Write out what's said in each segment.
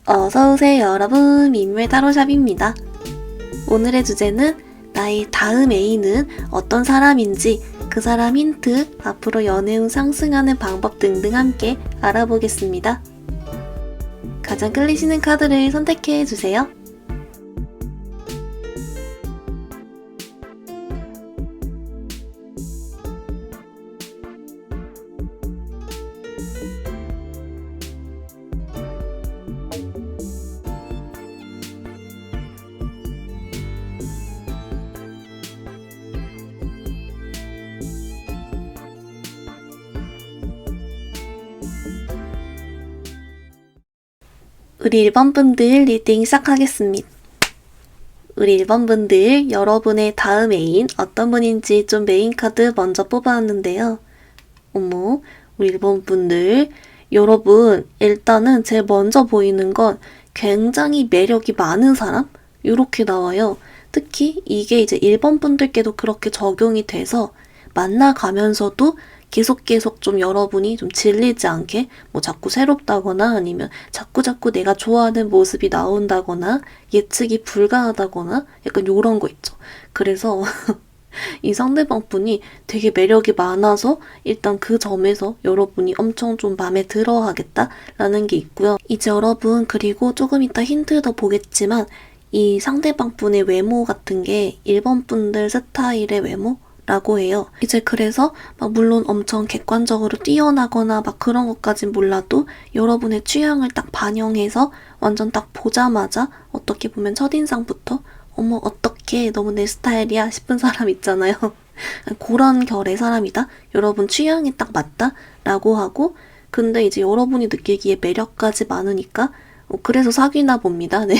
어서오세요 여러분, 민물 타로샵입니다. 오늘의 주제는 나의 다음 애인은 어떤 사람인지, 그 사람 힌트, 앞으로 연애운 상승하는 방법 등등 함께 알아보겠습니다. 가장 끌리시는 카드를 선택해주세요. 우리 1번분들 리딩 시작하겠습니다. 우리 1번분들, 여러분의 다음 애인 어떤 분인지 좀 메인 카드 먼저 뽑아왔는데요. 어머, 우리 1번분들, 여러분 일단은 제일 먼저 보이는 건 굉장히 매력이 많은 사람? 이렇게 나와요. 특히 이게 이제 1번분들께도 그렇게 적용이 돼서 만나가면서도 계속 좀 여러분이 좀 질리지 않게 뭐 자꾸 새롭다거나 아니면 자꾸 내가 좋아하는 모습이 나온다거나 예측이 불가하다거나 약간 요런 거 있죠. 그래서 이 상대방 분이 되게 매력이 많아서 일단 그 점에서 여러분이 엄청 좀 마음에 들어 하겠다라는 게 있고요. 이제 여러분, 그리고 조금 이따 힌트 더 보겠지만 이 상대방 분의 외모 같은 게 1번 분들 스타일의 외모? 라고 해요. 이제 그래서 막 물론 엄청 객관적으로 뛰어나거나 막 그런 것까진 몰라도 여러분의 취향을 딱 반영해서 완전 딱 보자마자 어떻게 보면 첫인상부터 어머 어떻게 너무 내 스타일이야 싶은 사람 있잖아요. 그런 결의 사람이다. 여러분 취향이 딱 맞다 라고 하고, 근데 이제 여러분이 느끼기에 매력까지 많으니까 그래서 사귀나 봅니다. 네.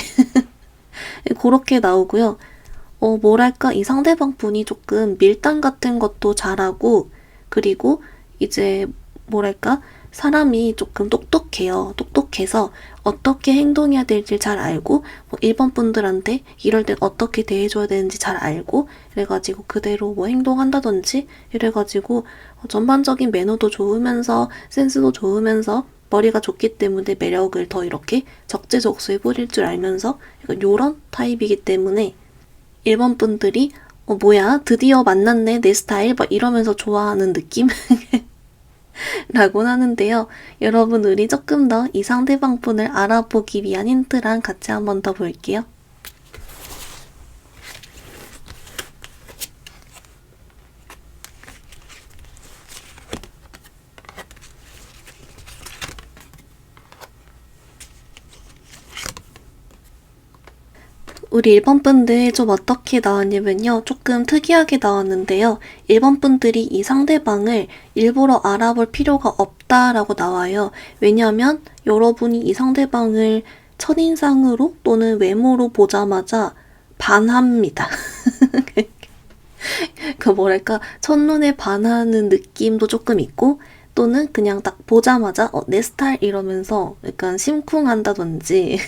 그렇게 나오고요. 뭐랄까, 이 상대방 분이 조금 밀당 같은 것도 잘하고, 그리고 이제 뭐랄까, 사람이 조금 똑똑해요. 똑똑해서 어떻게 행동해야 될지 잘 알고, 1번 분들한테 이럴 땐 어떻게 대해줘야 되는지 잘 알고, 이래가지고 그대로 뭐 행동한다든지, 이래가지고 전반적인 매너도 좋으면서 센스도 좋으면서 머리가 좋기 때문에 매력을 더 이렇게 적재적소에 뿌릴 줄 알면서 약간 요런 타입이기 때문에 1번 분들이 뭐야 드디어 만났네 내 스타일 막 이러면서 좋아하는 느낌? 라고 하는데요. 여러분, 우리 조금 더 이 상대방 분을 알아보기 위한 힌트랑 같이 한번 더 볼게요. 우리 1번 분들 좀 어떻게 나왔냐면요. 조금 특이하게 나왔는데요. 1번 분들이 이 상대방을 일부러 알아볼 필요가 없다라고 나와요. 왜냐면 여러분이 이 상대방을 첫인상으로 또는 외모로 보자마자 반합니다. 그 뭐랄까, 첫눈에 반하는 느낌도 조금 있고, 또는 그냥 딱 보자마자 내 스타일 이러면서 약간 심쿵한다든지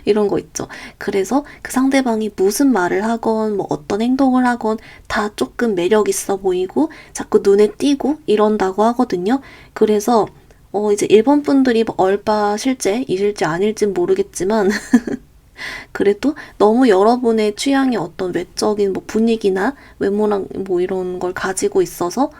이런 거 있죠. 그래서 그 상대방이 무슨 말을 하건 뭐 어떤 행동을 하건 다 조금 매력 있어 보이고 자꾸 눈에 띄고 이런다고 하거든요. 그래서 이제 1번 분들이 뭐 얼빠 실제 이실지 아닐진 모르겠지만 그래도 너무 여러분의 취향의 어떤 외적인 뭐 분위기나 외모랑 뭐 이런 걸 가지고 있어서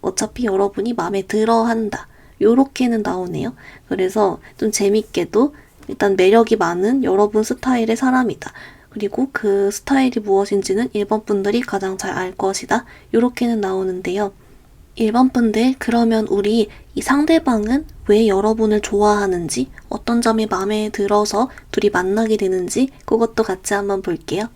어차피 여러분이 마음에 들어 한다. 요렇게는 나오네요. 그래서 좀 재밌게도 일단 매력이 많은 여러분 스타일의 사람이다. 그리고 그 스타일이 무엇인지는 1번 분들이 가장 잘 알 것이다. 이렇게는 나오는데요. 1번 분들, 그러면 우리 이 상대방은 왜 여러분을 좋아하는지, 어떤 점이 마음에 들어서 둘이 만나게 되는지 그것도 같이 한번 볼게요.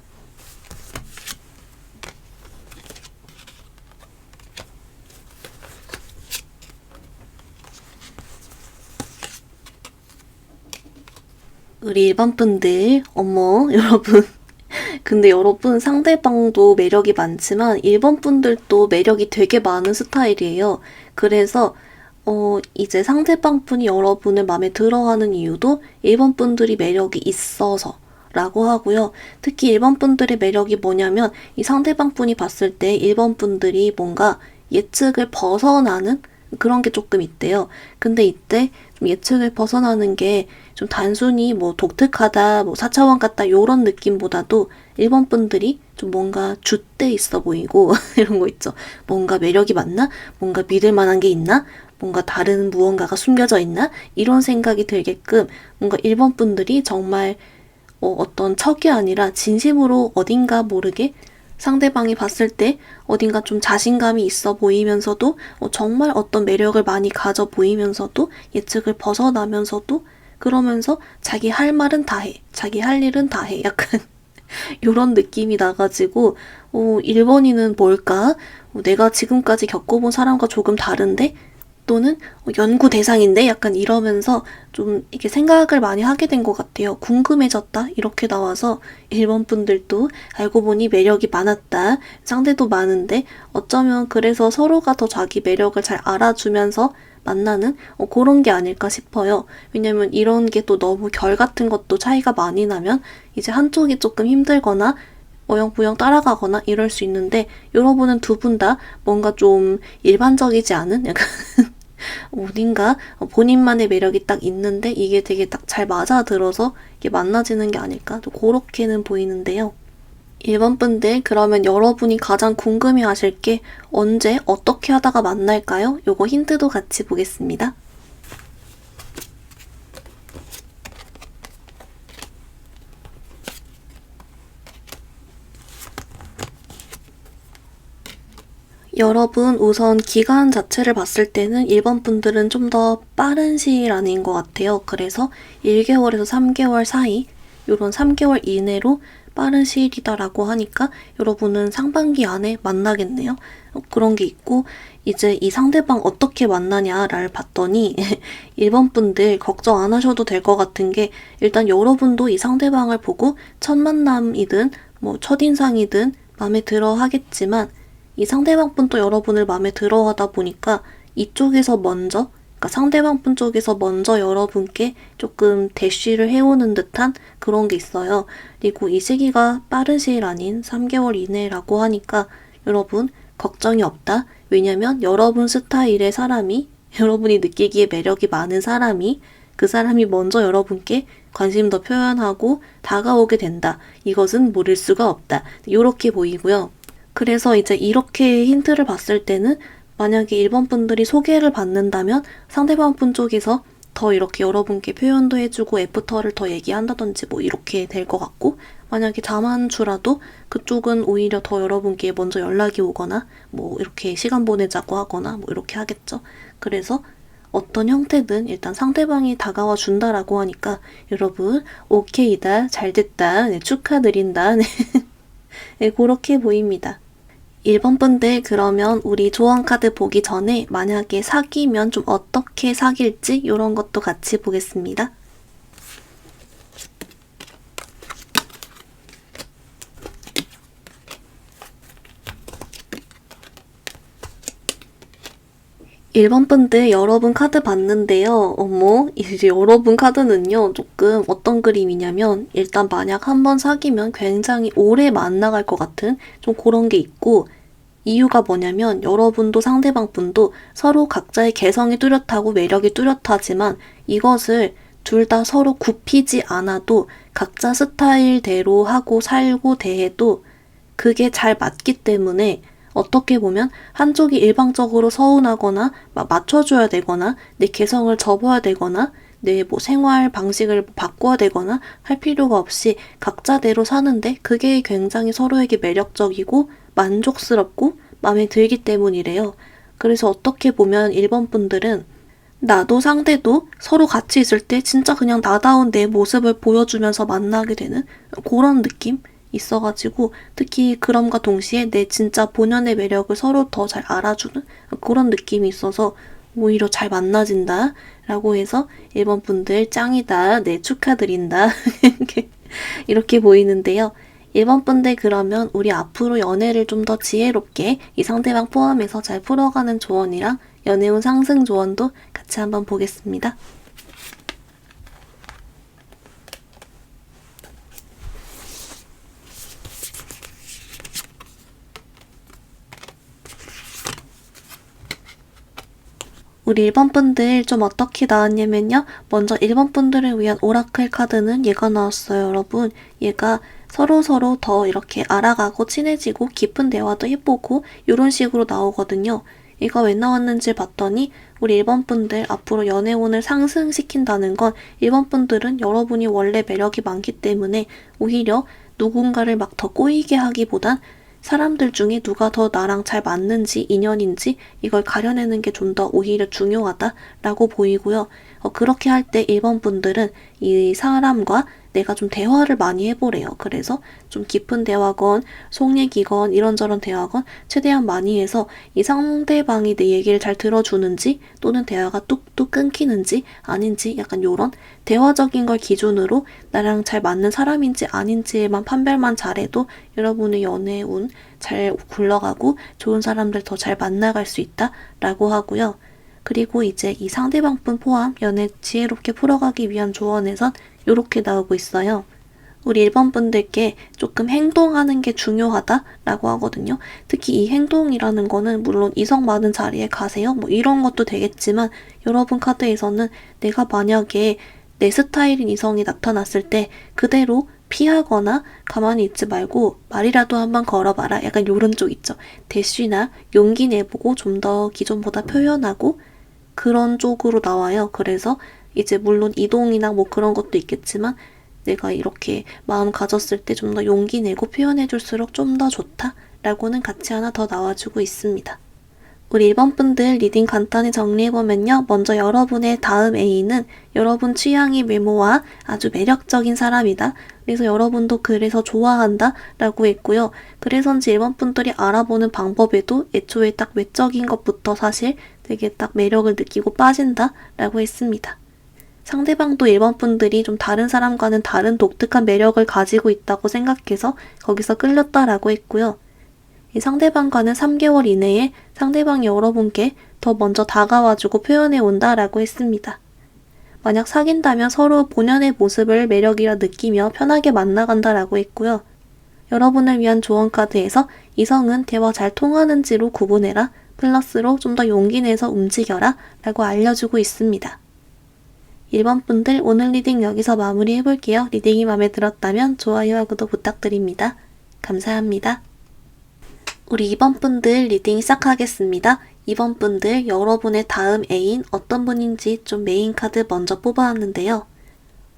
우리 1번 분들, 어머, 여러분. 근데 여러분, 상대방도 매력이 많지만 1번 분들도 매력이 되게 많은 스타일이에요. 그래서 이제 상대방 분이 여러분을 마음에 들어하는 이유도 1번 분들이 매력이 있어서 라고 하고요. 특히 1번 분들의 매력이 뭐냐면 이 상대방 분이 봤을 때 1번 분들이 뭔가 예측을 벗어나는 그런 게 조금 있대요. 근데 이때 좀 예측을 벗어나는 게 좀 단순히 뭐 독특하다, 뭐 4차원 같다 요런 느낌보다도 일본 분들이 좀 뭔가 줏대 있어 보이고 이런 거 있죠. 뭔가 매력이 많나? 뭔가 믿을 만한 게 있나? 뭔가 다른 무언가가 숨겨져 있나? 이런 생각이 들게끔 뭔가 일본 분들이 정말 어떤 척이 아니라 진심으로 어딘가 모르게 상대방이 봤을 때 어딘가 좀 자신감이 있어 보이면서도 정말 어떤 매력을 많이 가져 보이면서도 예측을 벗어나면서도 그러면서 자기 할 말은 다 해. 자기 할 일은 다 해. 약간 요런 느낌이 나가지고 일본인은 뭘까? 내가 지금까지 겪어본 사람과 조금 다른데? 또는 연구 대상인데? 약간 이러면서 좀 이렇게 생각을 많이 하게 된 것 같아요. 궁금해졌다? 이렇게 나와서 일본 분들도 알고 보니 매력이 많았다. 상대도 많은데 어쩌면 그래서 서로가 더 자기 매력을 잘 알아주면서 만나는 그런 게 아닐까 싶어요. 왜냐면 이런 게 또 너무 결 같은 것도 차이가 많이 나면 이제 한쪽이 조금 힘들거나 어영부영 따라가거나 이럴 수 있는데 여러분은 두 분 다 뭔가 좀 일반적이지 않은 약간 어딘가 본인만의 매력이 딱 있는데 이게 되게 딱 잘 맞아들어서 이게 만나지는 게 아닐까 또 그렇게는 보이는데요. 일본 분들 그러면 여러분이 가장 궁금해 하실 게 언제 어떻게 하다가 만날까요? 요거 힌트도 같이 보겠습니다. 여러분 우선 기간 자체를 봤을 때는 일본 분들은 좀 더 빠른 시일 아닌 것 같아요. 그래서 1개월에서 3개월 사이 요런 3개월 이내로 빠른 시일이다라고 하니까 여러분은 상반기 안에 만나겠네요. 그런 게 있고 이제 이 상대방 어떻게 만나냐를 봤더니 일본 분들 걱정 안 하셔도 될 것 같은 게 일단 여러분도 이 상대방을 보고 첫 만남이든 뭐 첫인상이든 마음에 들어 하겠지만 이 상대방 분도 여러분을 마음에 들어 하다 보니까 이쪽에서 먼저 그러니까 상대방 분 쪽에서 먼저 여러분께 조금 대쉬를 해오는 듯한 그런 게 있어요. 그리고 이 시기가 빠른 시일 아닌 3개월 이내라고 하니까 여러분 걱정이 없다. 왜냐면 여러분 스타일의 사람이 여러분이 느끼기에 매력이 많은 사람이 그 사람이 먼저 여러분께 관심 더 표현하고 다가오게 된다. 이것은 모를 수가 없다. 이렇게 보이고요. 그래서 이제 이렇게 힌트를 봤을 때는 만약에 일본 분들이 소개를 받는다면 상대방 분 쪽에서 더 이렇게 여러분께 표현도 해주고 애프터를 더 얘기한다든지 뭐 이렇게 될 것 같고 만약에 자만추라도 그쪽은 오히려 더 여러분께 먼저 연락이 오거나 뭐 이렇게 시간 보내자고 하거나 뭐 이렇게 하겠죠. 그래서 어떤 형태든 일단 상대방이 다가와 준다라고 하니까 여러분 오케이다 잘됐다 네, 축하드린다 네. 네, 그렇게 보입니다. 1번 분들 그러면 우리 조언 카드 보기 전에 만약에 사귀면 좀 어떻게 사귈지 이런 것도 같이 보겠습니다. 일본 분들 여러분 카드 봤는데요. 어머, 이제 여러분 카드는요, 조금 어떤 그림이냐면, 일단 만약 한번 사귀면 굉장히 오래 만나갈 것 같은 좀 그런 게 있고, 이유가 뭐냐면 여러분도 상대방 분도 서로 각자의 개성이 뚜렷하고 매력이 뚜렷하지만 이것을 둘 다 서로 굽히지 않아도 각자 스타일대로 하고 살고 대해도 그게 잘 맞기 때문에 어떻게 보면 한쪽이 일방적으로 서운하거나 맞춰줘야 되거나 내 개성을 접어야 되거나 내 뭐 생활 방식을 바꿔야 되거나 할 필요가 없이 각자대로 사는데 그게 굉장히 서로에게 매력적이고 만족스럽고 마음에 들기 때문이래요. 그래서 어떻게 보면 일본 분들은 나도 상대도 서로 같이 있을 때 진짜 그냥 나다운 내 모습을 보여주면서 만나게 되는 그런 느낌? 있어가지고 특히 그럼과 동시에 내 진짜 본연의 매력을 서로 더 잘 알아주는 그런 느낌이 있어서 오히려 잘 만나진다 라고 해서 일본 분들 짱이다 네 축하드린다 이렇게 보이는데요. 일본 분들 그러면 우리 앞으로 연애를 좀 더 지혜롭게 이 상대방 포함해서 잘 풀어가는 조언이랑 연애운 상승 조언도 같이 한번 보겠습니다. 우리 1번 분들 좀 어떻게 나왔냐면요. 먼저 1번 분들을 위한 오라클 카드는 얘가 나왔어요, 여러분. 얘가 서로서로 더 이렇게 알아가고 친해지고 깊은 대화도 해보고 이런 식으로 나오거든요. 얘가 왜 나왔는지 봤더니 우리 1번 분들 앞으로 연애운을 상승시킨다는 건 1번 분들은 여러분이 원래 매력이 많기 때문에 오히려 누군가를 막 더 꼬이게 하기보단 사람들 중에 누가 더 나랑 잘 맞는지 인연인지 이걸 가려내는 게 좀 더 오히려 중요하다라고 보이고요. 그렇게 할 때 1번 분들은 이 사람과 내가 좀 대화를 많이 해보래요. 그래서 좀 깊은 대화건, 속 얘기건, 이런저런 대화건 최대한 많이 해서 이 상대방이 내 얘기를 잘 들어주는지 또는 대화가 뚝뚝 끊기는지 아닌지 약간 요런 대화적인 걸 기준으로 나랑 잘 맞는 사람인지 아닌지에만 판별만 잘해도 여러분의 연애운 잘 굴러가고 좋은 사람들 더 잘 만나갈 수 있다라고 하고요. 그리고 이제 이 상대방뿐 포함 연애 지혜롭게 풀어가기 위한 조언에선 이렇게 나오고 있어요. 우리 1번 분들께 조금 행동하는 게 중요하다라고 하거든요. 특히 이 행동이라는 거는 물론 이성 많은 자리에 가세요. 뭐 이런 것도 되겠지만 여러분 카드에서는 내가 만약에 내 스타일인 이성이 나타났을 때 그대로 피하거나 가만히 있지 말고 말이라도 한번 걸어봐라. 약간 요런 쪽 있죠. 대쉬나 용기 내보고 좀 더 기존보다 표현하고 그런 쪽으로 나와요. 그래서 이제 물론 이동이나 뭐 그런 것도 있겠지만 내가 이렇게 마음 가졌을 때 좀 더 용기 내고 표현해줄수록 좀 더 좋다라고는 같이 하나 더 나와주고 있습니다. 우리 1번 분들 리딩 간단히 정리해보면요. 먼저 여러분의 다음 애인은 여러분 취향이 외모와 아주 매력적인 사람이다. 그래서 여러분도 그래서 좋아한다 라고 했고요. 그래서인지 1번 분들이 알아보는 방법에도 애초에 딱 외적인 것부터 사실 되게 딱 매력을 느끼고 빠진다 라고 했습니다. 상대방도 1번 분들이 좀 다른 사람과는 다른 독특한 매력을 가지고 있다고 생각해서 거기서 끌렸다라고 했고요. 이 상대방과는 3개월 이내에 상대방이 여러분께 더 먼저 다가와주고 표현해 온다라고 했습니다. 만약 사귄다면 서로 본연의 모습을 매력이라 느끼며 편하게 만나간다라고 했고요. 여러분을 위한 조언 카드에서 이성은 대화 잘 통하는지로 구분해라, 플러스로 좀 더 용기 내서 움직여라 라고 알려주고 있습니다. 1번 분들 오늘 리딩 여기서 마무리 해볼게요. 리딩이 마음에 들었다면 좋아요와 구독 부탁드립니다. 감사합니다. 우리 2번 분들 리딩 시작하겠습니다. 2번 분들 여러분의 다음 애인 어떤 분인지 좀 메인 카드 먼저 뽑아왔는데요.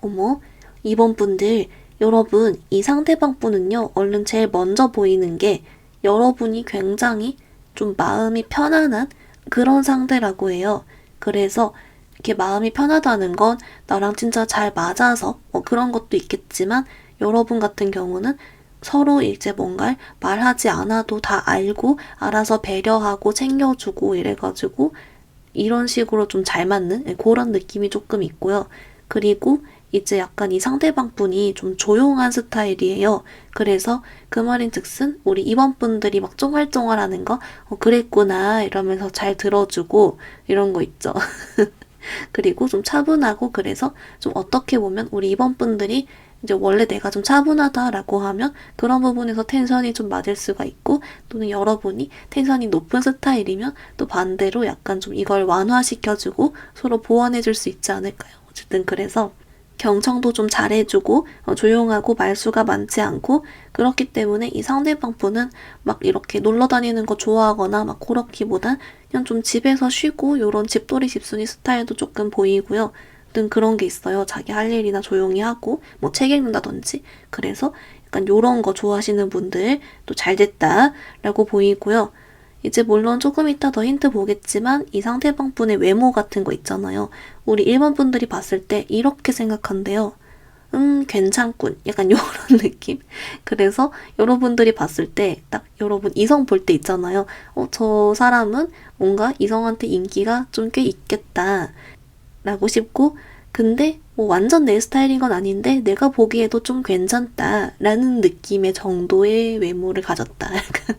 어머, 2번 분들 여러분 이 상대방 분은요 얼른 제일 먼저 보이는 게 여러분이 굉장히 좀 마음이 편안한 그런 상대라고 해요. 그래서 이렇게 마음이 편하다는 건 나랑 진짜 잘 맞아서 그런 것도 있겠지만 여러분 같은 경우는 서로 이제 뭔가 말하지 않아도 다 알고 알아서 배려하고 챙겨주고 이래가지고 이런 식으로 좀 잘 맞는 그런 느낌이 조금 있고요. 그리고 이제 약간 이 상대방 분이 좀 조용한 스타일이에요. 그래서 그 말인즉슨 우리 2번 분들이 막 쫑알쫑알하는 거 그랬구나 이러면서 잘 들어주고 이런 거 있죠. 그리고 좀 차분하고 그래서 좀 어떻게 보면 우리 2번 분들이 이제 원래 내가 좀 차분하다라고 하면 그런 부분에서 텐션이 좀 맞을 수가 있고 또는 여러분이 텐션이 높은 스타일이면 또 반대로 약간 좀 이걸 완화시켜주고 서로 보완해줄 수 있지 않을까요? 어쨌든 그래서 경청도 좀 잘해주고 조용하고 말수가 많지 않고 그렇기 때문에 이 상대방 분은 막 이렇게 놀러 다니는 거 좋아하거나 막 그렇기보단 그냥 좀 집에서 쉬고 요런 집돌이 집순이 스타일도 조금 보이고요. 등 그런 게 있어요. 자기 할 일이나 조용히 하고 뭐 책 읽는다든지 그래서 약간 요런 거 좋아하시는 분들 또 잘 됐다라고 보이고요. 이제 물론 조금 이따 더 힌트 보겠지만 이 상대방 분의 외모 같은 거 있잖아요. 우리 1번 분들이 봤을 때 이렇게 생각한대요. 괜찮군. 약간 요런 느낌? 그래서 여러분들이 봤을 때 딱 여러분 이성 볼 때 있잖아요. 저 사람은 뭔가 이성한테 인기가 좀 꽤 있겠다. 라고 싶고 근데 뭐 완전 내 스타일인 건 아닌데 내가 보기에도 좀 괜찮다 라는 느낌의 정도의 외모를 가졌다 약간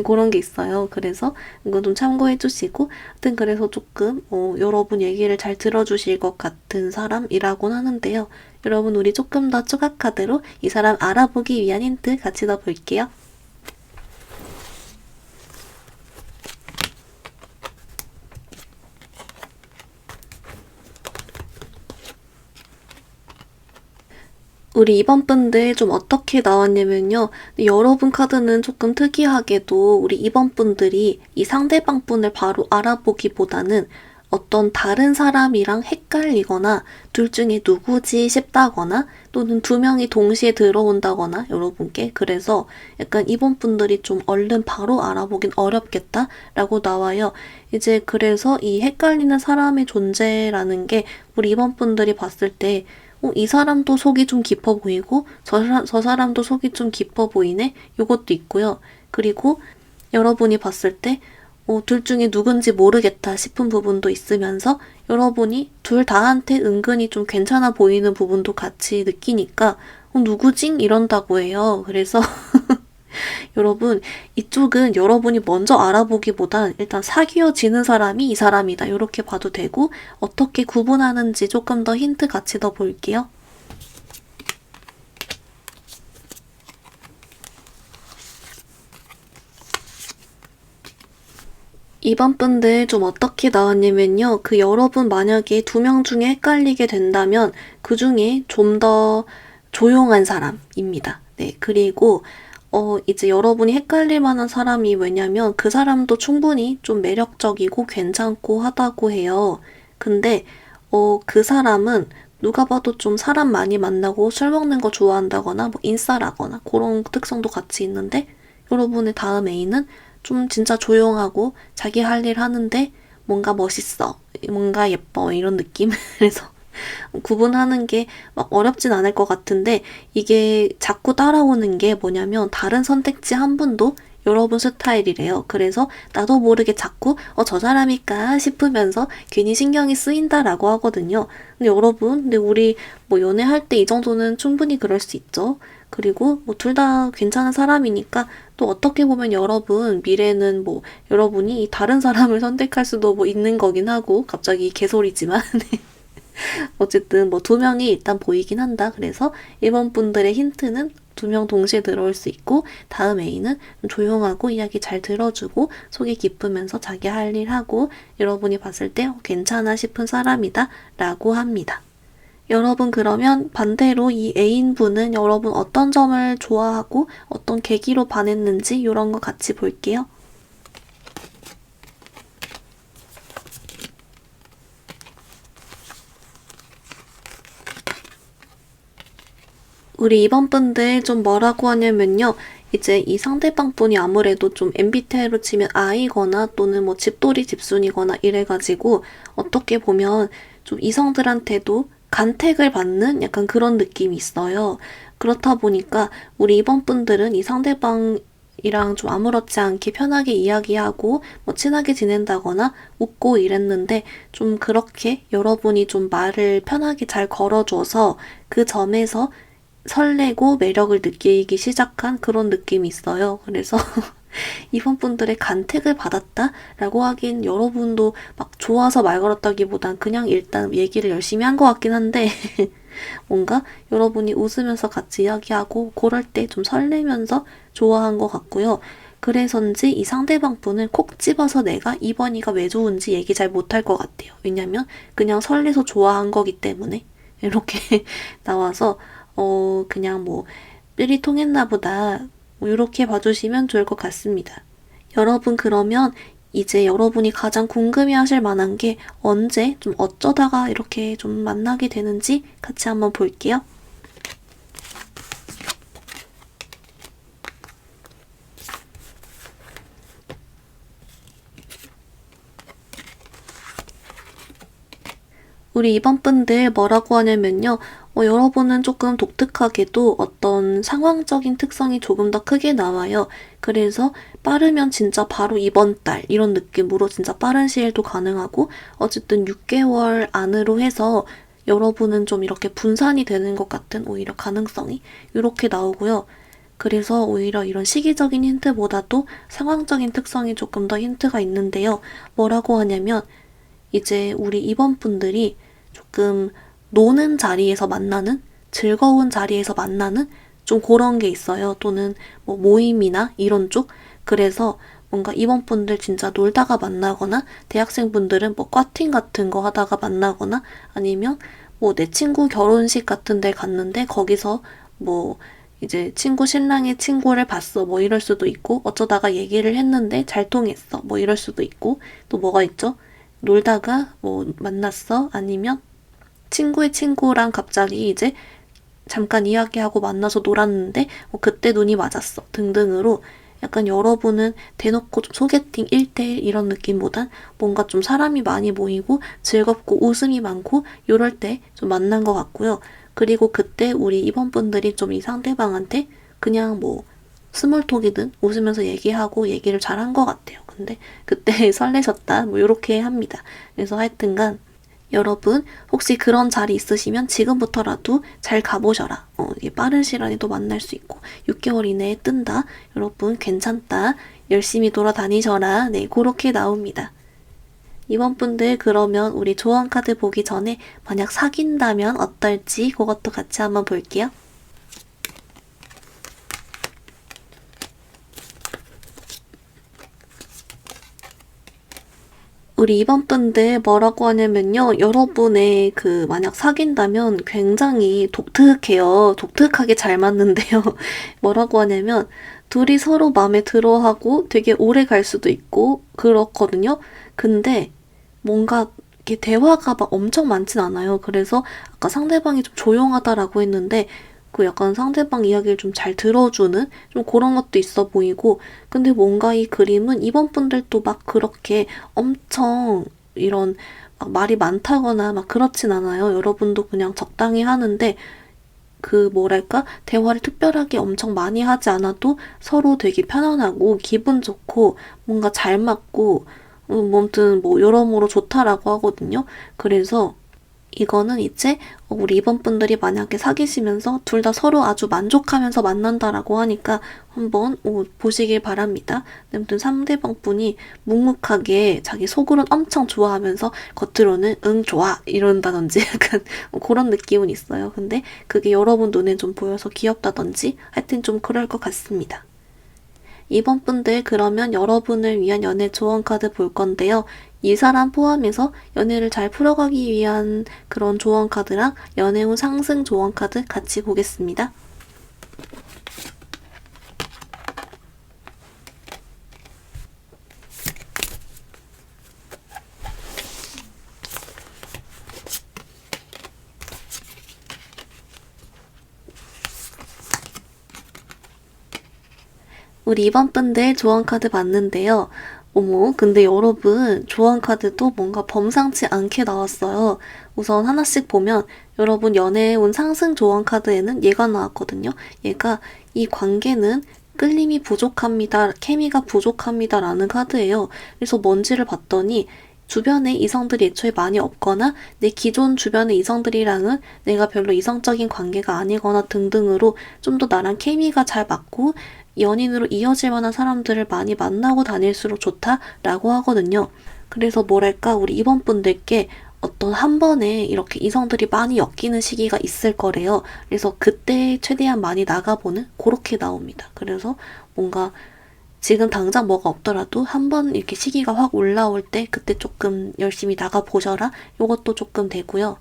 그런 게 있어요. 그래서 이건 좀 참고해 주시고 하여튼 그래서 조금 여러분 얘기를 잘 들어주실 것 같은 사람이라고는 하는데요. 여러분 우리 조금 더 추가 카드로 이 사람 알아보기 위한 힌트 같이 더 볼게요. 우리 이번 분들 좀 어떻게 나왔냐면요. 여러분 카드는 조금 특이하게도 우리 이번 분들이 이 상대방 분을 바로 알아보기보다는 어떤 다른 사람이랑 헷갈리거나 둘 중에 누구지 싶다거나 또는 두 명이 동시에 들어온다거나 여러분께 그래서 약간 이번 분들이 좀 얼른 바로 알아보긴 어렵겠다라고 나와요. 이제 그래서 이 헷갈리는 사람의 존재라는 게 우리 이번 분들이 봤을 때 이 사람도 속이 좀 깊어 보이고 저 사람도 속이 좀 깊어 보이네? 요것도 있고요. 그리고 여러분이 봤을 때 둘 중에 누군지 모르겠다 싶은 부분도 있으면서 여러분이 둘 다한테 은근히 좀 괜찮아 보이는 부분도 같이 느끼니까 누구징? 이런다고 해요. 그래서 여러분 이쪽은 여러분이 먼저 알아보기보단 일단 사귀어지는 사람이 이 사람이다 이렇게 봐도 되고 어떻게 구분하는지 조금 더 힌트 같이 더 볼게요. 이번 분들 좀 어떻게 나왔냐면요. 그 여러분 만약에 두 명 중에 헷갈리게 된다면 그 중에 좀 더 조용한 사람입니다. 네, 그리고 이제 여러분이 헷갈릴 만한 사람이 왜냐면 그 사람도 충분히 좀 매력적이고 괜찮고 하다고 해요. 근데 그 사람은 누가 봐도 좀 사람 많이 만나고 술 먹는 거 좋아한다거나 뭐 인싸라거나 그런 특성도 같이 있는데 여러분의 다음 애인은 좀 진짜 조용하고 자기 할 일 하는데 뭔가 멋있어, 뭔가 예뻐 이런 느낌? 그래서 구분하는 게 막 어렵진 않을 것 같은데 이게 자꾸 따라오는 게 뭐냐면 다른 선택지 한 분도 여러분 스타일이래요. 그래서 나도 모르게 자꾸 저 사람일까 싶으면서 괜히 신경이 쓰인다라고 하거든요. 근데 여러분, 근데 우리 뭐 연애할 때 이 정도는 충분히 그럴 수 있죠. 그리고 뭐 둘 다 괜찮은 사람이니까 또 어떻게 보면 여러분 미래는 뭐 여러분이 이 다른 사람을 선택할 수도 뭐 있는 거긴 하고 갑자기 개소리지만 어쨌든 뭐 두 명이 일단 보이긴 한다. 그래서 1번 분들의 힌트는 두 명 동시에 들어올 수 있고 다음 A는 조용하고 이야기 잘 들어주고 속이 깊으면서 자기 할 일 하고 여러분이 봤을 때 괜찮아 싶은 사람이다 라고 합니다. 여러분 그러면 반대로 이 애인분은 여러분 어떤 점을 좋아하고 어떤 계기로 반했는지 이런 거 같이 볼게요. 우리 이번 분들 좀 뭐라고 하냐면요. 이제 이 상대방 분이 아무래도 좀 MBTI로 치면 I거나 또는 뭐 집돌이 집순이거나 이래가지고 어떻게 보면 좀 이성들한테도 간택을 받는 약간 그런 느낌이 있어요. 그렇다 보니까 우리 이번 분들은 이 상대방이랑 좀 아무렇지 않게 편하게 이야기하고 뭐 친하게 지낸다거나 웃고 이랬는데 좀 그렇게 여러분이 좀 말을 편하게 잘 걸어줘서 그 점에서 설레고 매력을 느끼기 시작한 그런 느낌이 있어요. 그래서 이번 분들의 간택을 받았다라고 하긴 여러분도 막 좋아서 말 걸었다기보단 그냥 일단 얘기를 열심히 한 것 같긴 한데 뭔가 여러분이 웃으면서 같이 이야기하고 그럴 때 좀 설레면서 좋아한 것 같고요. 그래서인지 이 상대방 분은 콕 집어서 내가 이번이가 왜 좋은지 얘기 잘 못할 것 같아요. 왜냐면 그냥 설레서 좋아한 거기 때문에 이렇게 나와서 그냥 뭐 삘이 통했나 보다 뭐 이렇게 봐주시면 좋을 것 같습니다. 여러분 그러면 이제 여러분이 가장 궁금해하실 만한 게 언제 좀 어쩌다가 이렇게 좀 만나게 되는지 같이 한번 볼게요. 우리 이번 분들 뭐라고 하냐면요. 여러분은 조금 독특하게도 어떤 상황적인 특성이 조금 더 크게 나와요. 그래서 빠르면 진짜 바로 이번 달 이런 느낌으로 진짜 빠른 시일도 가능하고 어쨌든 6개월 안으로 해서 여러분은 좀 이렇게 분산이 되는 것 같은 오히려 가능성이 이렇게 나오고요. 그래서 오히려 이런 시기적인 힌트보다도 상황적인 특성이 조금 더 힌트가 있는데요. 뭐라고 하냐면 이제 우리 이번 분들이 조금 노는 자리에서 만나는, 즐거운 자리에서 만나는 좀 그런 게 있어요. 또는 뭐 모임이나 이런 쪽. 그래서 뭔가 이번 분들 진짜 놀다가 만나거나 대학생분들은 뭐 과팅 같은 거 하다가 만나거나 아니면 뭐 내 친구 결혼식 같은 데 갔는데 거기서 뭐 이제 친구 신랑의 친구를 봤어 뭐 이럴 수도 있고 어쩌다가 얘기를 했는데 잘 통했어 뭐 이럴 수도 있고 또 뭐가 있죠? 놀다가 뭐 만났어 아니면 친구의 친구랑 갑자기 이제 잠깐 이야기하고 만나서 놀았는데 그때 눈이 맞았어 등등으로 약간 여러분은 대놓고 좀 소개팅 1대1 이런 느낌보단 뭔가 좀 사람이 많이 모이고 즐겁고 웃음이 많고 이럴 때 좀 만난 것 같고요. 그리고 그때 우리 입원분들이 좀 이 상대방한테 그냥 뭐 스몰톡이든 웃으면서 얘기하고 얘기를 잘한 것 같아요. 근데 그때 설레셨다 뭐 이렇게 합니다. 그래서 하여튼간 여러분 혹시 그런 자리 있으시면 지금부터라도 잘 가보셔라. 이게 빠른 시간에도 만날 수 있고 6개월 이내에 뜬다. 여러분 괜찮다. 열심히 돌아다니셔라. 네, 그렇게 나옵니다. 이번 분들 그러면 우리 조언 카드 보기 전에 만약 사귄다면 어떨지 그것도 같이 한번 볼게요. 우리 이번 분들 뭐라고 하냐면요. 여러분의 만약 사귄다면 굉장히 독특해요. 독특하게 잘 맞는데요. 뭐라고 하냐면 둘이 서로 마음에 들어하고 되게 오래 갈 수도 있고 그렇거든요. 근데 뭔가 이렇게 대화가 막 엄청 많진 않아요. 그래서 아까 상대방이 좀 조용하다라고 했는데 약간 상대방 이야기를 좀 잘 들어주는 좀 그런 것도 있어 보이고 근데 뭔가 이 그림은 이번 분들도 막 그렇게 엄청 이런 막 말이 많다거나 막 그렇진 않아요. 여러분도 그냥 적당히 하는데 뭐랄까 대화를 특별하게 엄청 많이 하지 않아도 서로 되게 편안하고 기분 좋고 뭔가 잘 맞고 아무튼 뭐 여러모로 좋다라고 하거든요. 그래서 이거는 이제 우리 이번 분들이 만약에 사귀시면서 둘 다 서로 아주 만족하면서 만난다라고 하니까 한번 보시길 바랍니다. 아무튼 상대방 분이 묵묵하게 자기 속으로는 엄청 좋아하면서 겉으로는 응 좋아 이런다든지 약간 그런 느낌은 있어요. 근데 그게 여러분 눈에 좀 보여서 귀엽다든지 하여튼 좀 그럴 것 같습니다. 이번 분들 그러면 여러분을 위한 연애 조언 카드 볼 건데요. 이 사람 포함해서 연애를 잘 풀어가기 위한 그런 조언 카드랑 연애 후 상승 조언 카드 같이 보겠습니다. 우리 이번 분들 조언 카드 봤는데요. 어머, 근데 여러분, 조언 카드도 뭔가 범상치 않게 나왔어요. 우선 하나씩 보면, 여러분 연애에 온 상승 조언 카드에는 얘가 나왔거든요. 얘가 이 관계는 끌림이 부족합니다. 케미가 부족합니다. 라는 카드예요. 그래서 뭔지를 봤더니, 주변에 이성들이 애초에 많이 없거나 내 기존 주변의 이성들이랑은 내가 별로 이성적인 관계가 아니거나 등등으로 좀 더 나랑 케미가 잘 맞고 연인으로 이어질 만한 사람들을 많이 만나고 다닐수록 좋다라고 하거든요. 그래서 뭐랄까 우리 이번 분들께 어떤 한 번에 이렇게 이성들이 많이 엮이는 시기가 있을 거래요. 그래서 그때 최대한 많이 나가보는 그렇게 나옵니다. 그래서 뭔가 지금 당장 뭐가 없더라도 한 번 이렇게 시기가 확 올라올 때 그때 조금 열심히 나가보셔라. 요것도 조금 되고요.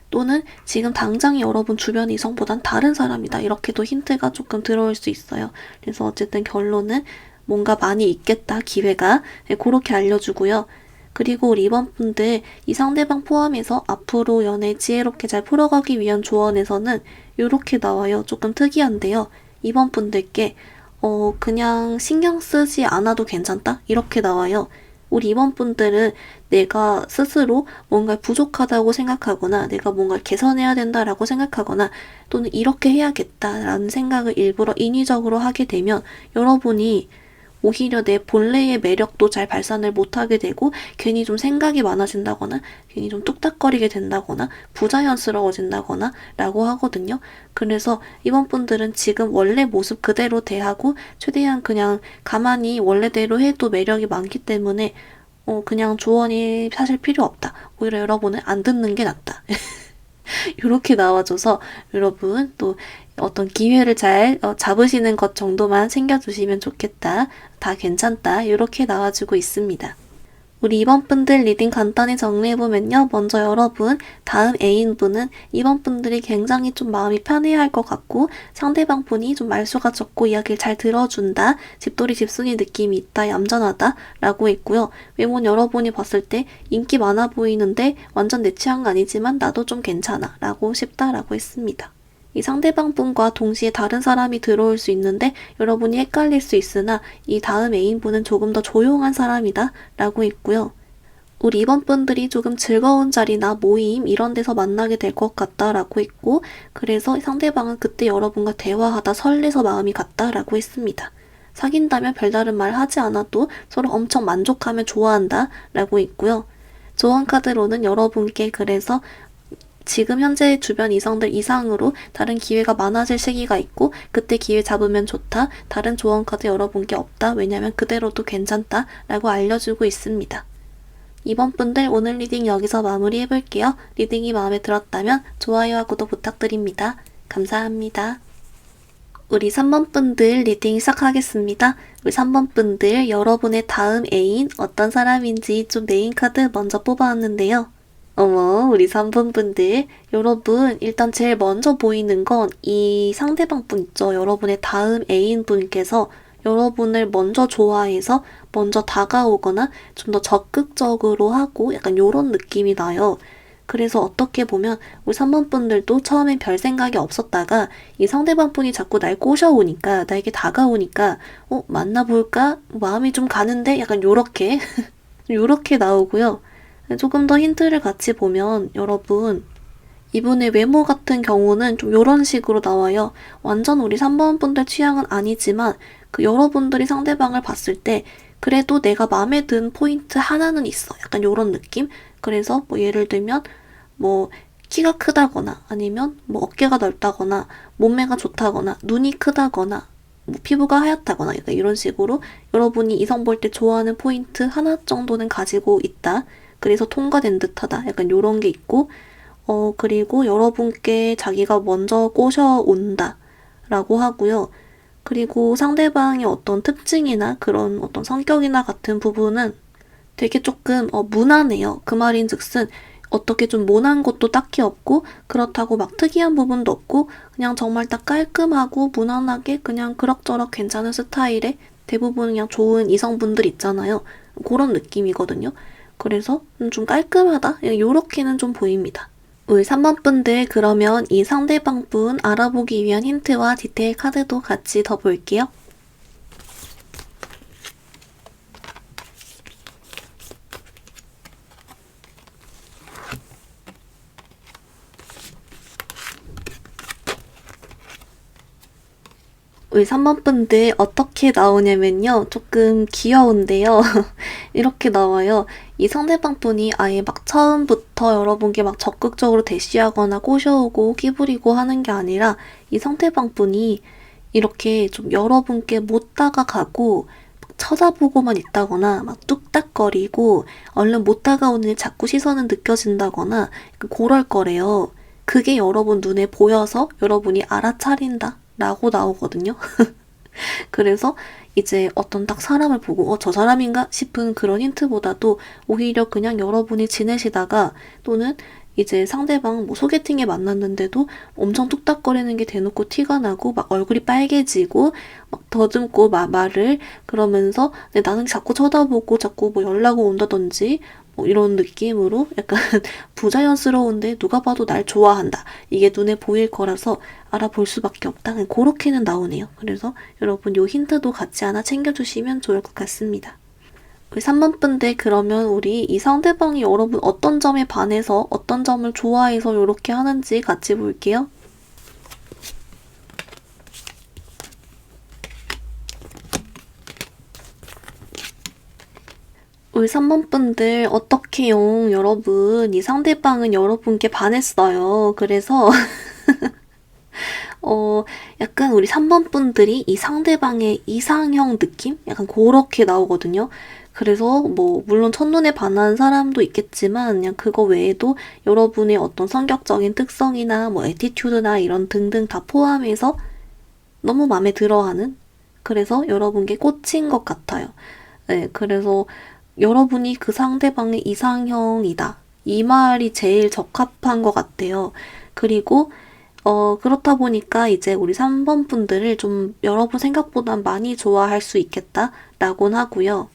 또는 지금 당장 여러분 주변 이성보단 다른 사람이다. 이렇게도 힌트가 조금 들어올 수 있어요. 그래서 어쨌든 결론은 뭔가 많이 있겠다. 기회가. 네, 그렇게 알려주고요. 그리고 우리 이번 분들 이 상대방 포함해서 앞으로 연애 지혜롭게 잘 풀어가기 위한 조언에서는 이렇게 나와요. 조금 특이한데요. 이번 분들께 그냥 신경 쓰지 않아도 괜찮다? 이렇게 나와요. 우리 이번 분들은 내가 스스로 뭔가 부족하다고 생각하거나 내가 뭔가 개선해야 된다라고 생각하거나 또는 이렇게 해야겠다라는 생각을 일부러 인위적으로 하게 되면 여러분이 오히려 내 본래의 매력도 잘 발산을 못하게 되고 괜히 좀 생각이 많아진다거나 괜히 좀 뚝딱거리게 된다거나 부자연스러워진다거나 라고 하거든요. 그래서 이번 분들은 지금 원래 모습 그대로 대하고 최대한 그냥 가만히 원래대로 해도 매력이 많기 때문에 그냥 조언이 사실 필요 없다. 오히려 여러분은 안 듣는 게 낫다. 이렇게 나와줘서 여러분 또 어떤 기회를 잘 잡으시는 것 정도만 챙겨주시면 좋겠다. 다 괜찮다. 이렇게 나와주고 있습니다. 우리 이번 분들 리딩 간단히 정리해보면요. 먼저 여러분, 다음 애인분은 이번 분들이 굉장히 좀 마음이 편해할 것 같고 상대방 분이 좀 말수가 적고 이야기를 잘 들어준다. 집돌이 집순이 느낌이 있다. 얌전하다. 라고 있고요. 외모는 여러분이 봤을 때 인기 많아 보이는데 완전 내 취향은 아니지만 나도 좀 괜찮아. 라고 싶다. 라고 했습니다. 이 상대방 분과 동시에 다른 사람이 들어올 수 있는데 여러분이 헷갈릴 수 있으나 이 다음 애인분은 조금 더 조용한 사람이다 라고 있고요. 우리 이번 분들이 조금 즐거운 자리나 모임 이런 데서 만나게 될 것 같다 라고 있고 그래서 상대방은 그때 여러분과 대화하다 설레서 마음이 갔다 라고 했습니다. 사귄다면 별다른 말 하지 않아도 서로 엄청 만족하며 좋아한다 라고 있고요. 조언 카드로는 여러분께 그래서 지금 현재 주변 이성들 이상으로 다른 기회가 많아질 시기가 있고 그때 기회 잡으면 좋다. 다른 조언 카드 여러분께 없다. 왜냐면 그대로도 괜찮다. 라고 알려주고 있습니다. 이번 분들 오늘 리딩 여기서 마무리해볼게요. 리딩이 마음에 들었다면 좋아요와 구독 부탁드립니다. 감사합니다. 우리 3번 분들 리딩 시작하겠습니다. 우리 3번 분들 여러분의 다음 애인 어떤 사람인지 좀 메인 카드 먼저 뽑아왔는데요. 어머, 우리 3번 분들. 여러분, 일단 제일 먼저 보이는 건 이 상대방 분 있죠? 여러분의 다음 애인분께서 여러분을 먼저 좋아해서 먼저 다가오거나 좀 더 적극적으로 하고 약간 요런 느낌이 나요. 그래서 어떻게 보면 우리 3번 분들도 처음엔 별 생각이 없었다가 이 상대방 분이 자꾸 날 꼬셔오니까, 나에게 다가오니까, 만나볼까? 마음이 좀 가는데? 약간 요렇게, 요렇게 나오고요. 조금 더 힌트를 같이 보면 여러분 이분의 외모 같은 경우는 좀 이런 식으로 나와요. 완전 우리 3번 분들 취향은 아니지만 그 여러분들이 상대방을 봤을 때 그래도 내가 마음에 든 포인트 하나는 있어. 약간 이런 느낌? 그래서 뭐 예를 들면 뭐 키가 크다거나 아니면 뭐 어깨가 넓다거나 몸매가 좋다거나 눈이 크다거나 뭐 피부가 하얗다거나 약간 이런 식으로 여러분이 이성 볼 때 좋아하는 포인트 하나 정도는 가지고 있다. 그래서 통과된 듯하다. 약간 요런 게 있고 그리고 여러분께 자기가 먼저 꼬셔온다 라고 하고요. 그리고 상대방의 어떤 특징이나 그런 어떤 성격이나 같은 부분은 되게 조금 무난해요. 그 말인즉슨 어떻게 좀 모난 것도 딱히 없고 그렇다고 막 특이한 부분도 없고 그냥 정말 딱 깔끔하고 무난하게 그냥 그럭저럭 괜찮은 스타일의 대부분 그냥 좋은 이성분들 있잖아요. 그런 느낌이거든요. 그래서 좀 깔끔하다? 요렇게는 좀 보입니다. 우리 3번 분들 그러면 이 상대방 분 알아보기 위한 힌트와 디테일 카드도 같이 더 볼게요. 우리 3번 분들 어떻게 나오냐면요. 조금 귀여운데요. 이렇게 나와요. 이 상대방 분이 아예 막 처음부터 여러분께 막 적극적으로 대시하거나 꼬셔오고 끼부리고 하는 게 아니라 이 상대방 분이 이렇게 좀 여러분께 못 다가가고 쳐다보고만 있다거나 막 뚝딱거리고 얼른 못 다가오는 자꾸 시선은 느껴진다거나 그럴 거래요. 그게 여러분 눈에 보여서 여러분이 알아차린다 라고 나오거든요. 그래서 이제 어떤 딱 사람을 보고 저 사람인가 싶은 그런 힌트보다도 오히려 그냥 여러분이 지내시다가 또는 이제 상대방 뭐 소개팅에 만났는데도 엄청 뚝딱거리는 게 대놓고 티가 나고 막 얼굴이 빨개지고 막 더듬고 말을 그러면서 나는 자꾸 쳐다보고 자꾸 뭐 연락 온다든지 뭐 이런 느낌으로 약간 부자연스러운데 누가 봐도 날 좋아한다. 이게 눈에 보일 거라서 알아볼 수밖에 없다. 그렇게는 나오네요. 그래서 여러분 요 힌트도 같이 하나 챙겨주시면 좋을 것 같습니다. 우리 3번 분들 그러면 우리 이 상대방이 여러분 어떤 점에 반해서 어떤 점을 좋아해서 이렇게 하는지 같이 볼게요. 우리 3번 분들 어떡해요 여러분. 이 상대방은 여러분께 반했어요. 그래서 약간 우리 3번 분들이 이 상대방의 이상형 느낌? 약간 그렇게 나오거든요. 그래서 뭐 물론 첫눈에 반하는 사람도 있겠지만 그냥 그거 외에도 여러분의 어떤 성격적인 특성이나 뭐 애티튜드나 이런 등등 다 포함해서 너무 마음에 들어하는 그래서 여러분께 꽂힌 것 같아요. 네, 그래서 여러분이 그 상대방의 이상형이다. 이 말이 제일 적합한 것 같아요. 그리고 그렇다 보니까 이제 우리 3번 분들을 좀 여러분 생각보다 많이 좋아할 수 있겠다라고는 하고요.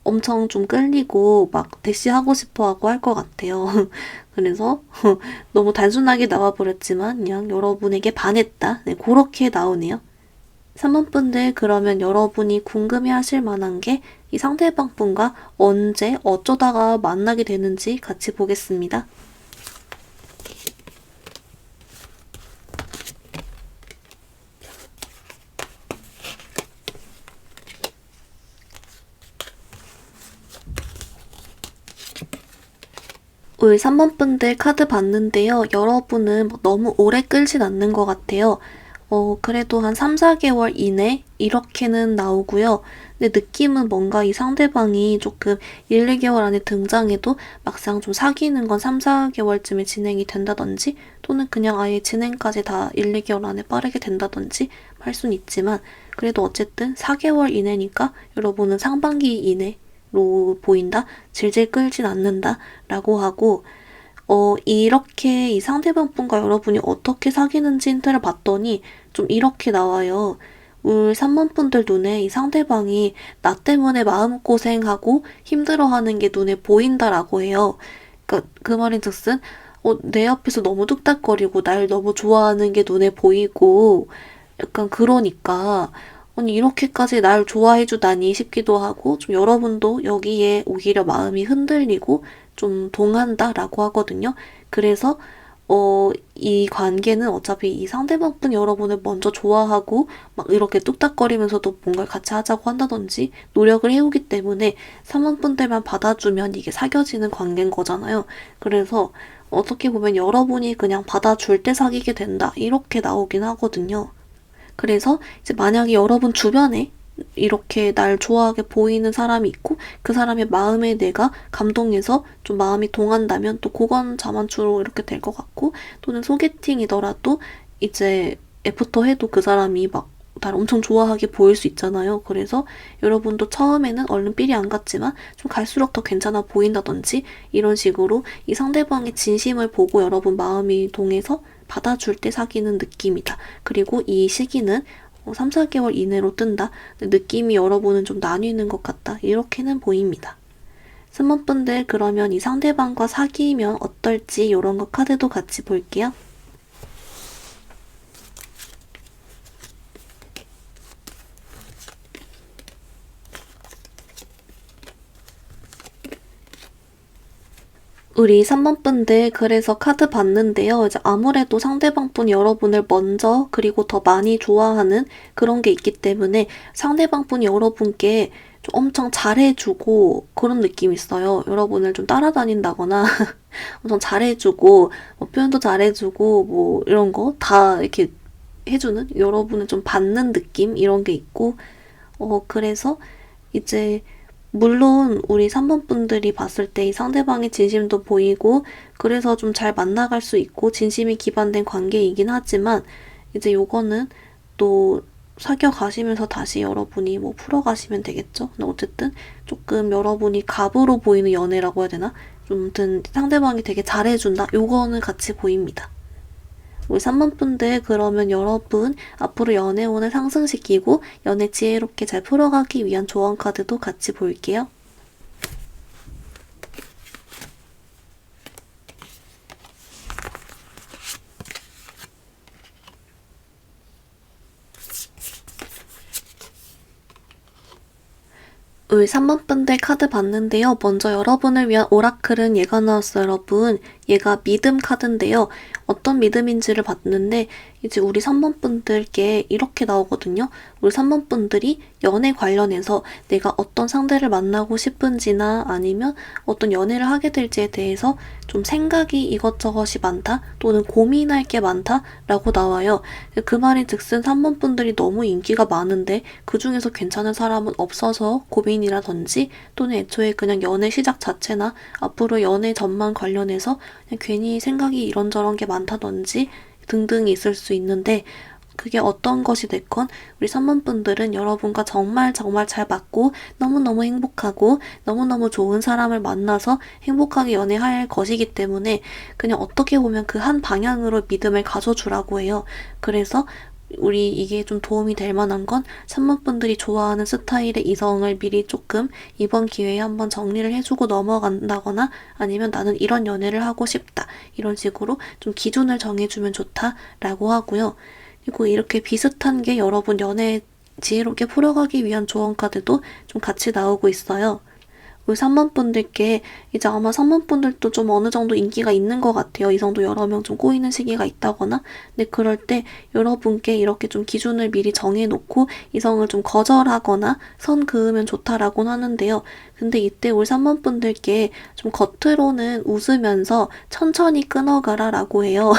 엄청 좀 끌리고 막 대시하고 싶어 하고 할 것 같아요. 그래서 너무 단순하게 나와버렸지만 그냥 여러분에게 반했다. 네, 그렇게 나오네요. 3번 분들 그러면 여러분이 궁금해 하실 만한 게 이 상대방 분과 언제 어쩌다가 만나게 되는지 같이 보겠습니다. 우리 3번 분들 카드 봤는데요. 여러분은 너무 오래 끌진 않는 것 같아요. 그래도 한 3, 4개월 이내 이렇게는 나오고요. 근데 느낌은 뭔가 이 상대방이 조금 1, 2개월 안에 등장해도 막상 좀 사귀는 건 3, 4개월쯤에 진행이 된다든지 또는 그냥 아예 진행까지 다 1, 2개월 안에 빠르게 된다든지 할 순 있지만 그래도 어쨌든 4개월 이내니까 여러분은 상반기 이내로 보인다? 질질 끌진 않는다? 라고 하고 이렇게 이 상대방 분과 여러분이 어떻게 사귀는지 힌트를 봤더니 좀 이렇게 나와요. 우리 3번 분들 눈에 이 상대방이 나 때문에 마음고생하고 힘들어하는 게 눈에 보인다라고 해요. 그러니까 그 말인 즉슨 내 앞에서 너무 뚝딱거리고 날 너무 좋아하는 게 눈에 보이고 약간 그러니까 아니 이렇게까지 날 좋아해 주다니 싶기도 하고 좀 여러분도 여기에 오히려 마음이 흔들리고 좀 동한다라고 하거든요. 그래서 이 관계는 어차피 이 상대방 분 여러분을 먼저 좋아하고 막 이렇게 뚝딱거리면서도 뭔가를 같이 하자고 한다든지 노력을 해오기 때문에 3번 분들만 받아주면 이게 사겨지는 관계인 거잖아요. 그래서 어떻게 보면 여러분이 그냥 받아줄 때 사귀게 된다 이렇게 나오긴 하거든요. 그래서 이제 만약에 여러분 주변에 이렇게 날 좋아하게 보이는 사람이 있고 그 사람의 마음에 내가 감동해서 좀 마음이 동한다면 또 그건 자만추로 이렇게 될 것 같고 또는 소개팅이더라도 이제 애프터 해도 그 사람이 막 나를 엄청 좋아하게 보일 수 있잖아요. 그래서 여러분도 처음에는 얼른 삘이 안 갔지만 좀 갈수록 더 괜찮아 보인다든지 이런 식으로 이 상대방의 진심을 보고 여러분 마음이 동해서 받아줄 때 사귀는 느낌이다. 그리고 이 시기는 3, 4개월 이내로 뜬다. 느낌이 여러분은 좀 나뉘는 것 같다. 이렇게는 보입니다. 3번 분들 그러면 이 상대방과 사귀면 어떨지 이런 거 카드도 같이 볼게요. 우리 3번 분들 그래서 카드 봤는데요. 이제 아무래도 상대방 분 여러분을 먼저 그리고 더 많이 좋아하는 그런 게 있기 때문에 상대방 분이 여러분께 좀 엄청 잘해주고 그런 느낌이 있어요. 여러분을 좀 따라다닌다거나 엄청 잘해주고 뭐 표현도 잘해주고 뭐 이런 거 다 이렇게 해주는 여러분을 좀 받는 느낌 이런 게 있고 그래서 이제 물론 우리 3번 분들이 봤을 때 이 상대방의 진심도 보이고 그래서 좀 잘 만나갈 수 있고 진심이 기반된 관계이긴 하지만 이제 요거는 또 사귀어 가시면서 다시 여러분이 뭐 풀어가시면 되겠죠. 근데 어쨌든 조금 여러분이 갑으로 보이는 연애라고 해야 되나? 좀 아무튼 상대방이 되게 잘해준다. 요거는 같이 보입니다. 우리 3번 분들 그러면 여러분 앞으로 연애운을 상승시키고 연애 지혜롭게 잘 풀어가기 위한 조언 카드도 같이 볼게요. 우리 3번 분들 카드 봤는데요. 먼저 여러분을 위한 오라클은 얘가 나왔어요, 여러분. 얘가 믿음 카드인데요. 어떤 믿음인지를 봤는데 이제 우리 3번 분들께 이렇게 나오거든요. 우리 3번 분들이 연애 관련해서 내가 어떤 상대를 만나고 싶은지나 아니면 어떤 연애를 하게 될지에 대해서 좀 생각이 이것저것이 많다 또는 고민할 게 많다라고 나와요. 그 말인 즉슨 3번 분들이 너무 인기가 많은데 그 중에서 괜찮은 사람은 없어서 고민이라든지 또는 애초에 그냥 연애 시작 자체나 앞으로 연애 전망 관련해서 그냥 괜히 생각이 이런저런 게 많다든지 등등이 있을 수 있는데 그게 어떤 것이 됐건 우리 3번 분들은 여러분과 정말 정말 잘 맞고 너무너무 행복하고 너무너무 좋은 사람을 만나서 행복하게 연애할 것이기 때문에 그냥 어떻게 보면 그 한 방향으로 믿음을 가져주라고 해요. 그래서 우리 이게 좀 도움이 될 만한 건 3번 분들이 좋아하는 스타일의 이성을 미리 조금 이번 기회에 한번 정리를 해주고 넘어간다거나 아니면 나는 이런 연애를 하고 싶다. 이런 식으로 좀 기준을 정해주면 좋다라고 하고요. 그리고 이렇게 비슷한 게 여러분 연애 지혜롭게 풀어가기 위한 조언 카드도 좀 같이 나오고 있어요. 우리 3번 분들께 이제 아마 3번 분들도 좀 어느 정도 인기가 있는 것 같아요. 이성도 여러 명 좀 꼬이는 시기가 있다거나. 근데 그럴 때 여러분께 이렇게 좀 기준을 미리 정해놓고 이성을 좀 거절하거나 선 그으면 좋다라고는 하는데요. 근데 이때 우리 3번 분들께 좀 겉으로는 웃으면서 천천히 끊어가라 라고 해요.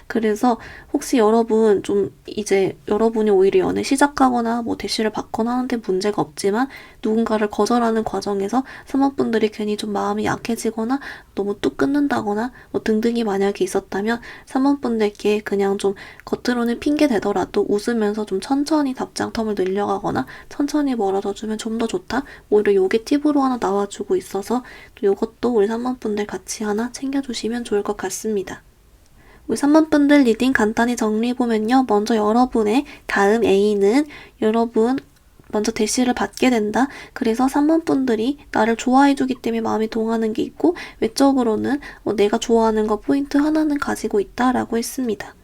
그래서 혹시 여러분 좀 이제 여러분이 오히려 연애 시작하거나 뭐 대시를 받거나 하는데 문제가 없지만 누군가를 거절하는 과정에서 사모분들이 괜히 좀 마음이 약해지거나 너무 뚝 끊는다거나 뭐 등등이 만약에 있었다면 사모분들께 그냥 좀 겉으로는 핑계 대더라도 웃으면서 좀 천천히 답장 텀을 늘려가거나 천천히 멀어져주면 좀 더 좋다. 오히려 요게 팁으로 하나 나와주고 있어서 또 요것도 우리 사모분들 같이 하나 챙겨주시면 좋을 것 같습니다. 우리 3번 분들 리딩 간단히 정리해보면요. 먼저 여러분의 다음 애인은 여러분 먼저 대시를 받게 된다. 그래서 3번 분들이 나를 좋아해주기 때문에 마음이 동하는 게 있고 외적으로는 내가 좋아하는 거 포인트 하나는 가지고 있다라고 했습니다.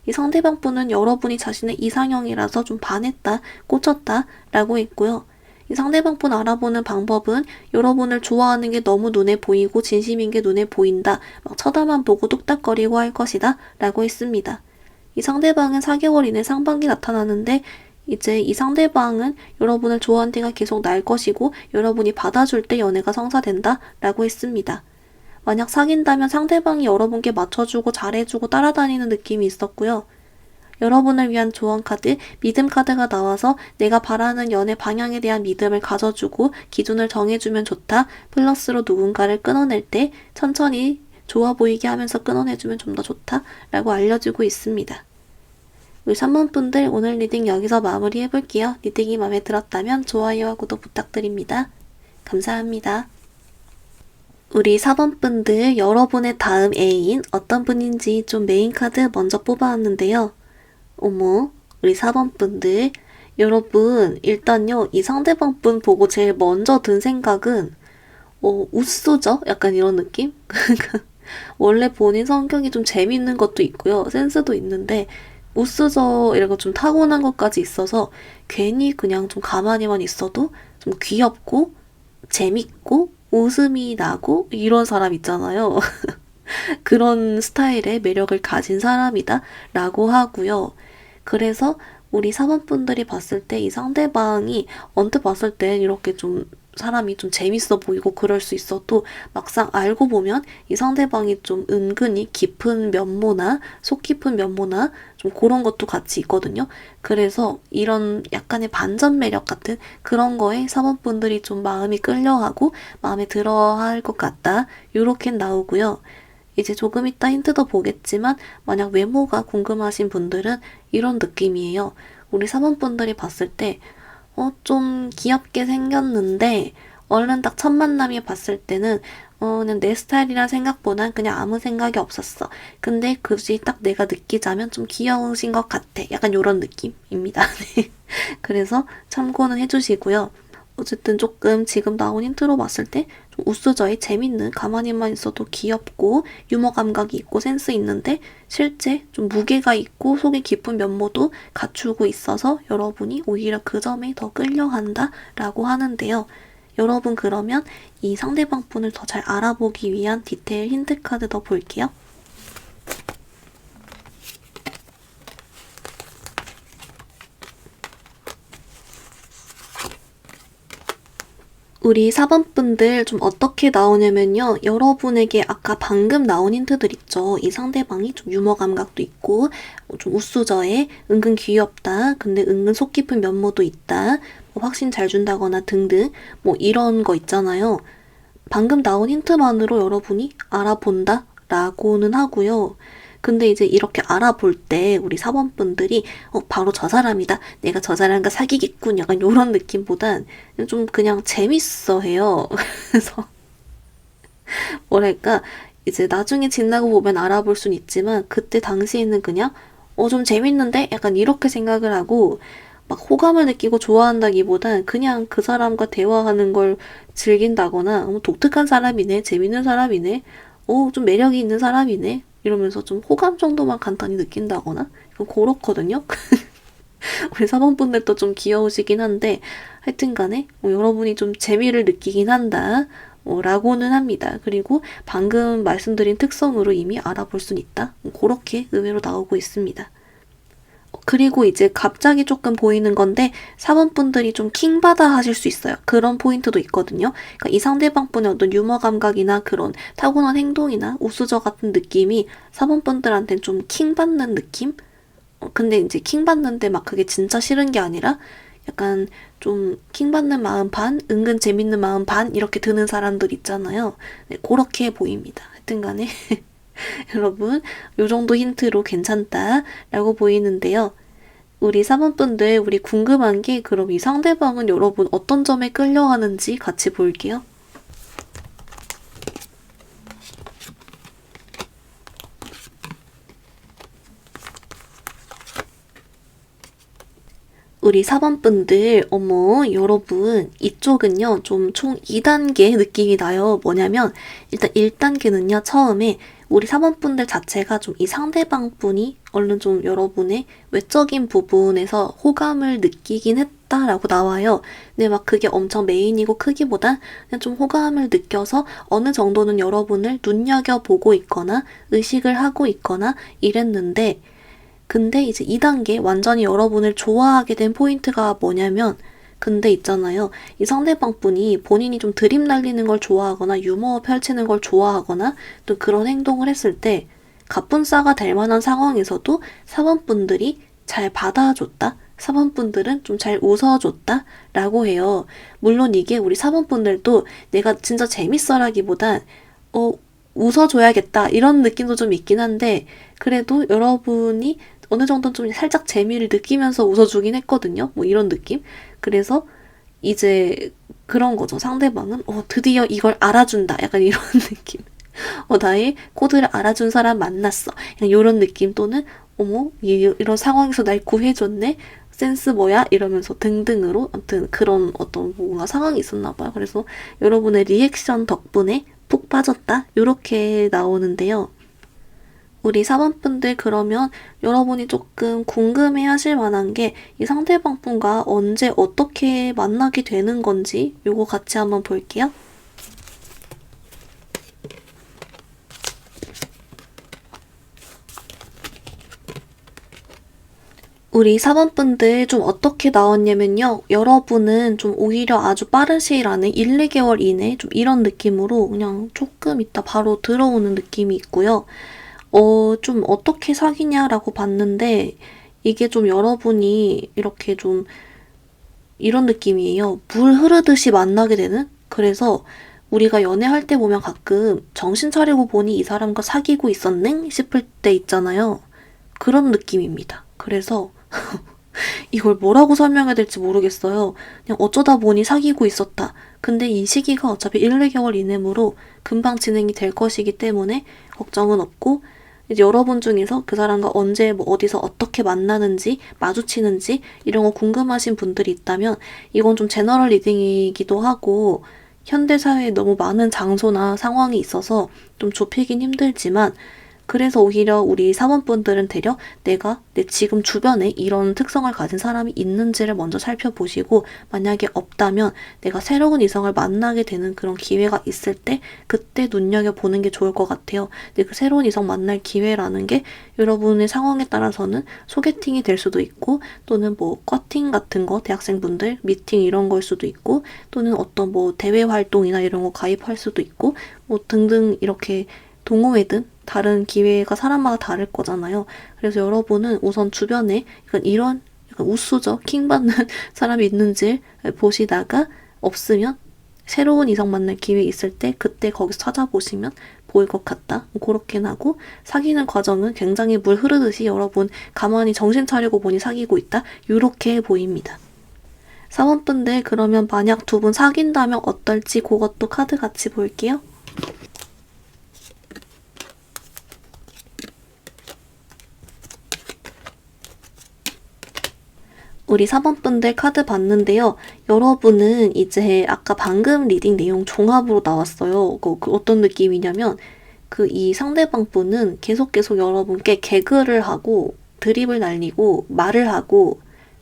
이 상대방 분은 여러분이 자신의 이상형이라서 좀 반했다, 꽂혔다 라고 했고요. 이 상대방 분 알아보는 방법은 여러분을 좋아하는 게 너무 눈에 보이고 진심인 게 눈에 보인다. 막 쳐다만 보고 뚝딱거리고 할 것이다. 라고 했습니다. 이 상대방은 4개월 이내 상반기 나타나는데 이제 이 상대방은 여러분을 좋아하는 데가 계속 날 것이고 여러분이 받아줄 때 연애가 성사된다. 라고 했습니다. 만약 사귄다면 상대방이 여러분께 맞춰주고 잘해주고 따라다니는 느낌이 있었고요. 여러분을 위한 조언 카드, 믿음 카드가 나와서 내가 바라는 연애 방향에 대한 믿음을 가져주고 기준을 정해주면 좋다. 플러스로 누군가를 끊어낼 때 천천히 좋아 보이게 하면서 끊어내주면 좀 더 좋다. 라고 알려주고 있습니다. 우리 3번 분들 오늘 리딩 여기서 마무리해볼게요. 리딩이 마음에 들었다면 좋아요와 구독 부탁드립니다. 감사합니다. 우리 4번 분들 여러분의 다음 애인 어떤 분인지 좀 메인 카드 먼저 뽑아왔는데요. 어머, 우리 4번 분들 여러분 일단요 이 상대방 분 보고 제일 먼저 든 생각은 우쏘죠? 약간 이런 느낌? 원래 본인 성격이 좀 재밌는 것도 있고요. 센스도 있는데 우쓰죠 이런 거 좀 타고난 것까지 있어서 괜히 그냥 좀 가만히만 있어도 좀 귀엽고 재밌고 웃음이 나고 이런 사람 있잖아요. 그런 스타일의 매력을 가진 사람이다 라고 하고요. 그래서 우리 4번 분들이 봤을 때 이 상대방이 언뜻 봤을 땐 이렇게 좀 사람이 좀 재밌어 보이고 그럴 수 있어도 막상 알고 보면 이 상대방이 좀 은근히 깊은 면모나 속 깊은 면모나 좀 그런 것도 같이 있거든요. 그래서 이런 약간의 반전 매력 같은 그런 거에 4번 분들이 좀 마음이 끌려하고 마음에 들어 할 것 같다. 요렇게 나오고요. 이제 조금 이따 힌트 더 보겠지만 만약 외모가 궁금하신 분들은 이런 느낌이에요. 우리 3번 분들이 봤을 때 좀 귀엽게 생겼는데 얼른 딱 첫 만남에 봤을 때는 그냥 내 스타일이라 생각보단 그냥 아무 생각이 없었어. 근데 굳이 딱 내가 느끼자면 좀 귀여우신 것 같아. 약간 이런 느낌입니다. 그래서 참고는 해주시고요. 어쨌든 조금 지금 나온 힌트로 봤을 때 좀 우스저의 재밌는 가만히만 있어도 귀엽고 유머 감각이 있고 센스 있는데 실제 좀 무게가 있고 속이 깊은 면모도 갖추고 있어서 여러분이 오히려 그 점에 더 끌려간다 라고 하는데요. 여러분 그러면 이 상대방 분을 더 잘 알아보기 위한 디테일 힌트 카드 더 볼게요. 우리 4번 분들 좀 어떻게 나오냐면요. 여러분에게 아까 방금 나온 힌트들 있죠. 이 상대방이 좀 유머 감각도 있고 좀 우수저에 은근 귀엽다. 근데 은근 속 깊은 면모도 있다. 뭐 확신 잘 준다거나 등등 뭐 이런 거 있잖아요. 방금 나온 힌트만으로 여러분이 알아본다 라고는 하고요. 근데 이제 이렇게 알아볼 때 우리 사원분들이 바로 저 사람이다. 내가 저 사람과 사귀겠군. 약간 요런 느낌보단 좀 그냥 재밌어 해요. 그래서 뭐랄까 이제 나중에 지나고 보면 알아볼 순 있지만 그때 당시에는 그냥 좀 재밌는데? 약간 이렇게 생각을 하고 막 호감을 느끼고 좋아한다기보단 그냥 그 사람과 대화하는 걸 즐긴다거나 독특한 사람이네, 재밌는 사람이네, 좀 매력이 있는 사람이네 이러면서 좀 호감 정도만 간단히 느낀다거나 그렇거든요. 우리 사범분들도 좀 귀여우시긴 한데 하여튼 간에 여러분이 좀 재미를 느끼긴 한다. 라고는 합니다. 그리고 방금 말씀드린 특성으로 이미 알아볼 순 있다. 그렇게 의외로 나오고 있습니다. 그리고 이제 갑자기 조금 보이는 건데 사원분들이 좀 킹받아 하실 수 있어요. 그런 포인트도 있거든요. 그러니까 이 상대방분의 어떤 유머 감각이나 그런 타고난 행동이나 우수저 같은 느낌이 사원분들한테는 좀 킹받는 느낌? 근데 이제 킹받는데 막 그게 진짜 싫은 게 아니라 약간 좀 킹받는 마음 반, 은근 재밌는 마음 반 이렇게 드는 사람들 있잖아요. 네, 그렇게 보입니다. 하여튼 간에 여러분 요 정도 힌트로 괜찮다라고 보이는데요. 우리 사모분들 우리 궁금한 게 그럼 이 상대방은 여러분 어떤 점에 끌려하는지 같이 볼게요. 우리 사번분들, 어머, 여러분, 이쪽은요, 좀 총 2단계 느낌이 나요. 뭐냐면, 일단 1단계는요, 처음에 우리 사번분들 자체가 좀 이 상대방 분이 얼른 좀 여러분의 외적인 부분에서 호감을 느끼긴 했다라고 나와요. 근데 막 그게 엄청 메인이고 크기보다 그냥 좀 호감을 느껴서 어느 정도는 여러분을 눈여겨보고 있거나 의식을 하고 있거나 이랬는데, 근데 이제 2단계 완전히 여러분을 좋아하게 된 포인트가 뭐냐면 근데 있잖아요. 이 상대방 분이 본인이 좀 드립 날리는 걸 좋아하거나 유머 펼치는 걸 좋아하거나 또 그런 행동을 했을 때 갑분싸가 될 만한 상황에서도 사원분들이 잘 받아줬다. 사원분들은 좀 잘 웃어줬다. 라고 해요. 물론 이게 우리 사원분들도 내가 진짜 재밌어라기보단 웃어줘야겠다. 이런 느낌도 좀 있긴 한데 그래도 여러분이 어느 정도는 좀 살짝 재미를 느끼면서 웃어주긴 했거든요. 뭐 이런 느낌? 그래서 이제 그런 거죠. 상대방은 드디어 이걸 알아준다. 약간 이런 느낌. 나의 코드를 알아준 사람 만났어. 그냥 이런 느낌 또는 어머 이런 상황에서 날 구해줬네. 센스 뭐야? 이러면서 등등으로 아무튼 그런 어떤 뭔가 상황이 있었나 봐요. 그래서 여러분의 리액션 덕분에 푹 빠졌다. 이렇게 나오는데요. 우리 사원분들 그러면 여러분이 조금 궁금해 하실 만한 게 이 상대방 분과 언제 어떻게 만나게 되는 건지 요거 같이 한번 볼게요. 우리 사원분들 좀 어떻게 나왔냐면요. 여러분은 좀 오히려 아주 빠른 시일 안에 1, 2개월 이내 좀 이런 느낌으로 그냥 조금 있다 바로 들어오는 느낌이 있고요. 좀 어떻게 사귀냐라고 봤는데 이게 좀 여러분이 이렇게 좀 이런 느낌이에요. 물 흐르듯이 만나게 되는? 그래서 우리가 연애할 때 보면 가끔 정신 차리고 보니 이 사람과 사귀고 있었네? 싶을 때 있잖아요. 그런 느낌입니다. 그래서 이걸 뭐라고 설명해야 될지 모르겠어요. 그냥 어쩌다 보니 사귀고 있었다. 근데 이 시기가 어차피 1, 2개월 이내므로 금방 진행이 될 것이기 때문에 걱정은 없고 이제 여러분 중에서 그 사람과 언제 뭐 어디서 어떻게 만나는지 마주치는지 이런 거 궁금하신 분들이 있다면 이건 좀 제너럴 리딩이기도 하고 현대사회에 너무 많은 장소나 상황이 있어서 좀 좁히긴 힘들지만 그래서 오히려 우리 사원분들은 되려 내가 내 지금 주변에 이런 특성을 가진 사람이 있는지를 먼저 살펴보시고 만약에 없다면 내가 새로운 이성을 만나게 되는 그런 기회가 있을 때 그때 눈여겨보는 게 좋을 것 같아요. 근데 그 새로운 이성 만날 기회라는 게 여러분의 상황에 따라서는 소개팅이 될 수도 있고 또는 뭐 커팅 같은 거 대학생분들 미팅 이런 걸 수도 있고 또는 어떤 뭐 대외 활동이나 이런 거 가입할 수도 있고 뭐 등등 이렇게 동호회든 다른 기회가 사람마다 다를 거잖아요. 그래서 여러분은 우선 주변에 이런 약간 우수저 킹받는 사람이 있는지 보시다가 없으면 새로운 이성 만날 기회 있을 때 그때 거기서 찾아보시면 보일 것 같다. 그렇게 하고 사귀는 과정은 굉장히 물 흐르듯이 여러분 가만히 정신 차리고 보니 사귀고 있다. 이렇게 보입니다. 사원분들 그러면 만약 두 분 사귄다면 어떨지 그것도 카드 같이 볼게요. 우리 4번분들 카드 봤는데요. 여러분은 이제 아까 방금 리딩 내용 종합으로 나왔어요. 그 어떤 느낌이냐면 이 상대방 분은 계속 여러분께 개그를 하고 드립을 날리고 말을 하고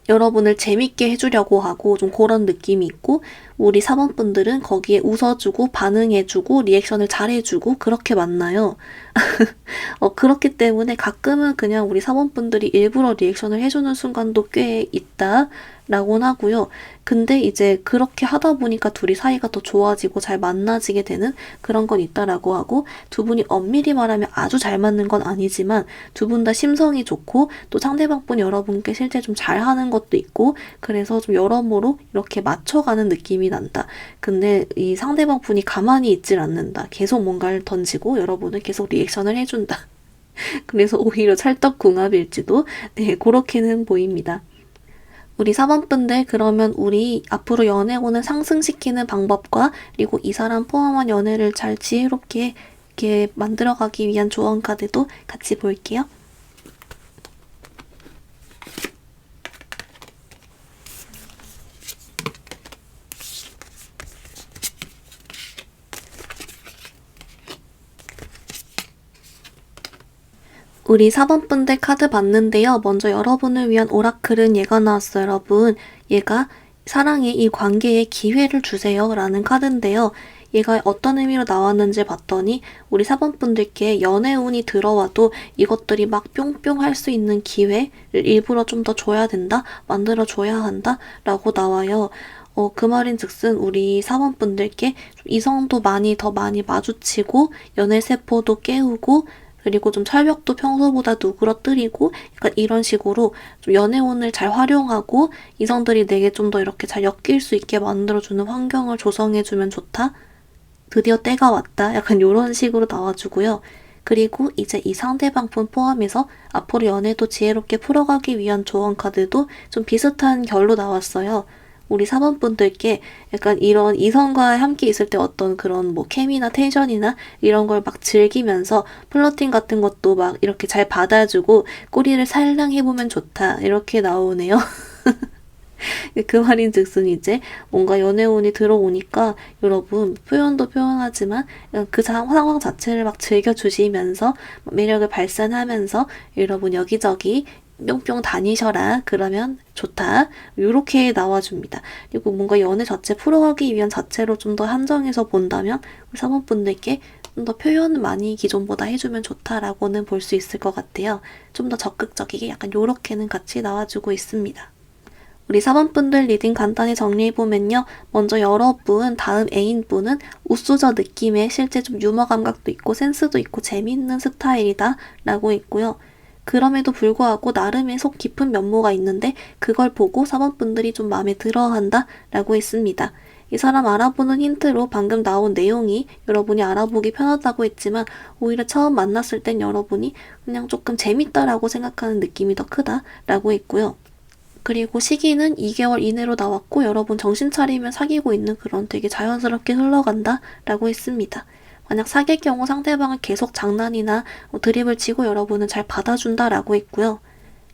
여러분을 재밌게 해주려고 하고 좀 그런 느낌이 있고 우리 4번분들은 거기에 웃어주고 반응해주고 리액션을 잘해주고 그렇게 만나요. 그렇기 때문에 가끔은 그냥 우리 4번분들이 일부러 리액션을 해주는 순간도 꽤 있다라고는 하고요. 근데 이제 그렇게 하다 보니까 둘이 사이가 더 좋아지고 잘 만나지게 되는 그런 건 있다라고 하고 두 분이 엄밀히 말하면 아주 잘 맞는 건 아니지만 두 분 다 심성이 좋고 또 상대방 분 여러분께 실제 좀 잘하는 것도 있고 그래서 좀 여러모로 이렇게 맞춰가는 느낌이 난다. 근데 이 상대방 분이 가만히 있질 않는다. 계속 뭔가를 던지고 여러분은 계속 리액션을 해준다. 그래서 오히려 찰떡궁합일지도 네, 그렇게는 보입니다. 우리 4번분들 그러면 우리 앞으로 연애운을 상승시키는 방법과 그리고 이 사람 포함한 연애를 잘 지혜롭게 이렇게 만들어가기 위한 조언 카드도 같이 볼게요. 우리 4번분들 카드 봤는데요. 먼저 여러분을 위한 오라클은 얘가 나왔어요, 여러분. 얘가 사랑의 이 관계에 기회를 주세요 라는 카드인데요. 얘가 어떤 의미로 나왔는지 봤더니 우리 4번분들께 연애운이 들어와도 이것들이 막 뿅뿅 할 수 있는 기회를 일부러 좀 더 줘야 된다, 만들어줘야 한다 라고 나와요. 그 말인 즉슨 우리 4번분들께 이성도 더 많이 마주치고 연애세포도 깨우고 그리고 좀 철벽도 평소보다 누그러뜨리고 약간 이런 식으로 좀 연애운을 잘 활용하고 이성들이 내게 좀 더 이렇게 잘 엮일 수 있게 만들어주는 환경을 조성해주면 좋다. 드디어 때가 왔다. 약간 이런 식으로 나와주고요. 그리고 이제 이 상대방 분 포함해서 앞으로 연애도 지혜롭게 풀어가기 위한 조언 카드도 좀 비슷한 결로 나왔어요. 우리 4번분들께 약간 이런 이성과 함께 있을 때 어떤 그런 뭐 케미나 텐션이나 이런 걸 막 즐기면서 플러팅 같은 것도 막 이렇게 잘 받아주고 꼬리를 살랑 해보면 좋다. 이렇게 나오네요. 그 말인 즉슨 이제 뭔가 연애운이 들어오니까 여러분 표현도 표현하지만 그 상황 자체를 막 즐겨주시면서 매력을 발산하면서 여러분 여기저기 뿅뿅 다니셔라. 그러면 좋다. 이렇게 나와줍니다. 그리고 뭔가 연애 자체 풀어가기 위한 자체로 좀 더 한정해서 본다면 우리 사모분들께 좀 더 표현을 많이 기존보다 해주면 좋다라고는 볼 수 있을 것 같아요. 좀 더 적극적이게 약간 요렇게는 같이 나와주고 있습니다. 우리 4번분들 리딩 간단히 정리해보면요. 먼저 여러분, 다음 애인분은 우수저 느낌의 실제 좀 유머 감각도 있고 센스도 있고 재미있는 스타일이다 라고 있고요. 그럼에도 불구하고 나름의 속 깊은 면모가 있는데 그걸 보고 4번분들이 좀 마음에 들어한다 라고 했습니다. 이 사람 알아보는 힌트로 방금 나온 내용이 여러분이 알아보기 편하다고 했지만 오히려 처음 만났을 땐 여러분이 그냥 조금 재밌다라고 생각하는 느낌이 더 크다 라고 했고요. 그리고 시기는 2개월 이내로 나왔고 여러분 정신 차리면 사귀고 있는 그런 되게 자연스럽게 흘러간다 라고 했습니다. 만약 사귈 경우 상대방은 계속 장난이나 드립을 치고 여러분은 잘 받아준다 라고 했고요.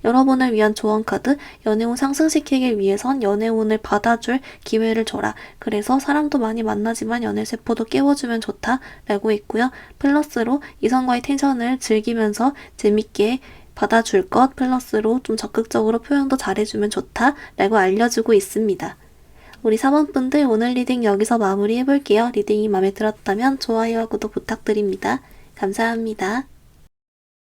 여러분을 위한 조언 카드, 연애운 상승시키기 위해선 연애운을 받아줄 기회를 줘라. 그래서 사람도 많이 만나지만 연애세포도 깨워주면 좋다 라고 했고요. 플러스로 이성과의 텐션을 즐기면서 재밌게 받아줄 것 플러스로 좀 적극적으로 표현도 잘해주면 좋다 라고 알려주고 있습니다. 우리 4번분들 오늘 리딩 여기서 마무리해볼게요. 리딩이 마음에 들었다면 좋아요와 구독 부탁드립니다. 감사합니다.